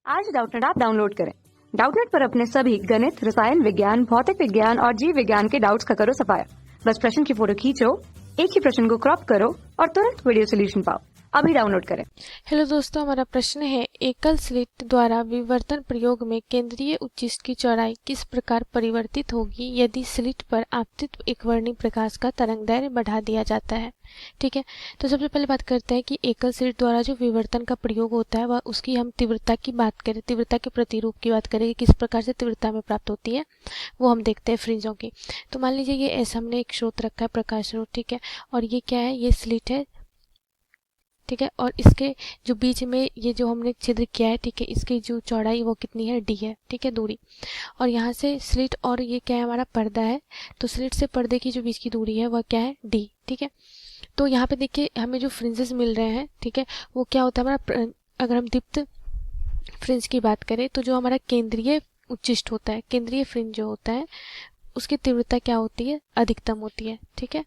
आज Doubtnut app download करें। Doubtnut पर अपने सभी गणित, रसायन विज्ञान, भौतिक विज्ञान और जीव विज्ञान के डाउट्स का करो सफाया। बस प्रश्न की फोटो खींचो, एक ही प्रश्न को क्रॉप करो और तुरंत वीडियो सोल्यूशन पाओ। अभी डाउनलोड करें। हेलो दोस्तों, हमारा प्रश्न है एकल स्लिट द्वारा विवर्तन प्रयोग में केंद्रीय उच्चिष्ट की चौड़ाई किस प्रकार परिवर्तित होगी यदि स्लिट पर आपतित एकवर्णी प्रकाश का तरंगदैर्घ्य बढ़ा दिया जाता है। ठीक है, तो सबसे पहले बात करते हैं कि एकल स्लिट द्वारा जो विवर्तन का प्रयोग होता है वह उसकी हम तीव्रता की बात करें, तीव्रता के प्रतिरूप की बात करें कि किस प्रकार से तीव्रता में प्राप्त होती है वो हम देखते हैं फ्रिंजों की। तो मान लीजिए ये ऐसा हमने एक स्रोत रखा है, प्रकाश स्रोत, ठीक है, और ये क्या है, ये स्लिट है, ठीक है, और इसके जो बीच में ये जो हमने छिद्र किया है, ठीक है, इसकी जो चौड़ाई वो कितनी है, डी है, ठीक है, दूरी। और यहाँ से स्लिट और ये क्या है, हमारा पर्दा है, तो स्लिट से पर्दे की जो बीच की दूरी है वह क्या है, डी, ठीक है। तो यहाँ पे देखिए हमें जो फ्रिंजेस मिल रहे हैं, ठीक है, वो क्या होता है हमारा, अगर हम दीप्त फ्रिंज की बात करें तो जो हमारा केंद्रीय उच्चिष्ट होता है, केंद्रीय फ्रिंज जो होता है उसकी तीव्रता क्या होती है, अधिकतम होती है, ठीक है।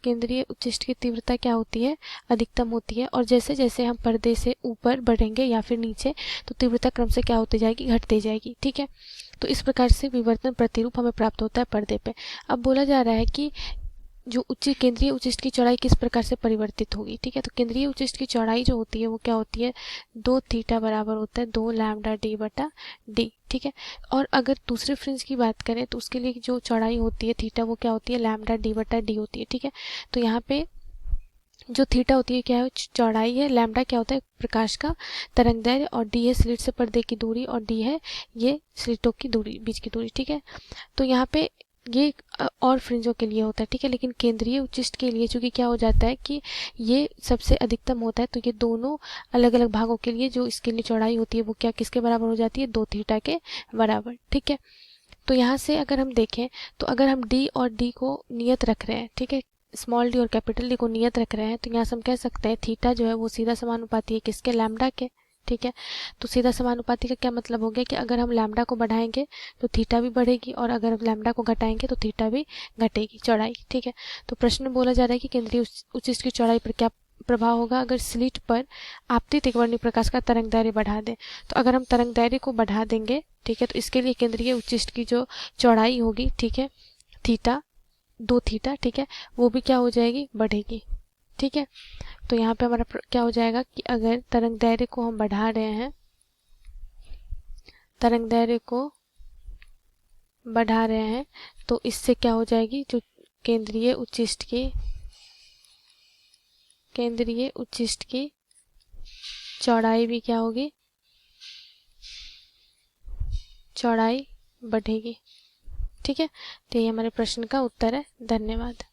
केंद्रीय उच्चिष्ट की तीव्रता क्या होती है, अधिकतम होती है। और जैसे जैसे हम पर्दे से ऊपर बढ़ेंगे या फिर नीचे तो तीव्रता क्रम से क्या होती जाएगी, घटती जाएगी, ठीक है। तो इस प्रकार से विवर्तन प्रतिरूप हमें प्राप्त होता है पर्दे पे। अब बोला जा रहा है कि जो केंद्रीय उच्चिष्ट की चौड़ाई किस प्रकार से परिवर्तित होगी, ठीक है। तो केंद्रीय उच्चिष्ट की चौड़ाई जो होती है वो क्या होती है, 2 थीटा बराबर होता है 2 लैम्डा डी बटा डी, ठीक है। और अगर दूसरे फ्रिंज की बात करें तो उसके लिए जो चौड़ाई होती है थीटा वो क्या होती है, लैम्डा डी बटा डी होती है, ठीक है। तो यहाँ पे जो थीटा होती है क्या है, चौड़ाई है, लैम्डा क्या होता है, प्रकाश का तरंगदैर्घ्य, और डी है स्लिट से पर्दे की दूरी, और डी है ये स्लिटों की दूरी, बीच की दूरी, ठीक है। तो यहाँ पे ये और फ्रिंजों के लिए होता है, ठीक है, लेकिन केंद्रीय उच्चिष्ट के लिए चूंकि क्या हो जाता है कि ये सबसे अधिकतम होता है, तो ये दोनों अलग अलग भागों के लिए जो इसके लिए चौड़ाई होती है वो क्या किसके बराबर हो जाती है, 2 थीटा के बराबर, ठीक है। तो यहाँ से अगर हम देखें तो अगर हम डी और डी को नियत रख रहे हैं, ठीक है, स्मॉल डी और कैपिटल डी को नियत रख रहे हैं, तो यहाँ से हम कह सकते हैं थीटा जो है वो सीधा समानुपाती है किसके, लैम्डा के, ठीक है। तो सीधा समानुपाती का क्या मतलब हो गया कि अगर हम लैम्डा को बढ़ाएंगे तो थीटा भी बढ़ेगी, और अगर हम लैम्डा को घटाएंगे तो थीटा भी घटेगी, चौड़ाई, ठीक है। तो प्रश्न में बोला जा रहा है कि केंद्रीय उच्चिष्ट की चौड़ाई पर क्या प्रभाव होगा अगर स्लिट पर आपतित एकवर्णी प्रकाश का तरंगदैर्घ्य बढ़ा दें। तो अगर हम तरंगदैर्घ्य को बढ़ा देंगे, ठीक है, तो इसके लिए केंद्रीय उच्चिष्ट की जो चौड़ाई होगी, ठीक है, थीटा, 2 थीटा, ठीक है, वो भी क्या हो जाएगी, बढ़ेगी, ठीक है। तो यहाँ पे हमारा क्या हो जाएगा कि अगर तरंगदैर्घ्य को हम बढ़ा रहे हैं, तरंगदैर्घ्य को बढ़ा रहे हैं तो इससे क्या हो जाएगी, जो केंद्रीय उच्चिष्ट की चौड़ाई भी क्या होगी, चौड़ाई बढ़ेगी, ठीक है। तो ये हमारे प्रश्न का उत्तर है। धन्यवाद।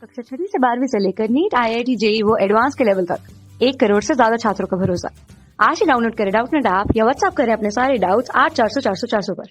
कक्षा 6 से 12वीं से लेकर नीट, IIT, JEE वो एडवांस के लेवल तक 1 करोड़ से ज्यादा छात्रों का भरोसा। आज ही डाउनलोड करें डाउटनेट ऐप या व्हाट्सएप करें अपने सारे डाउट्स 8400 400 400 पर।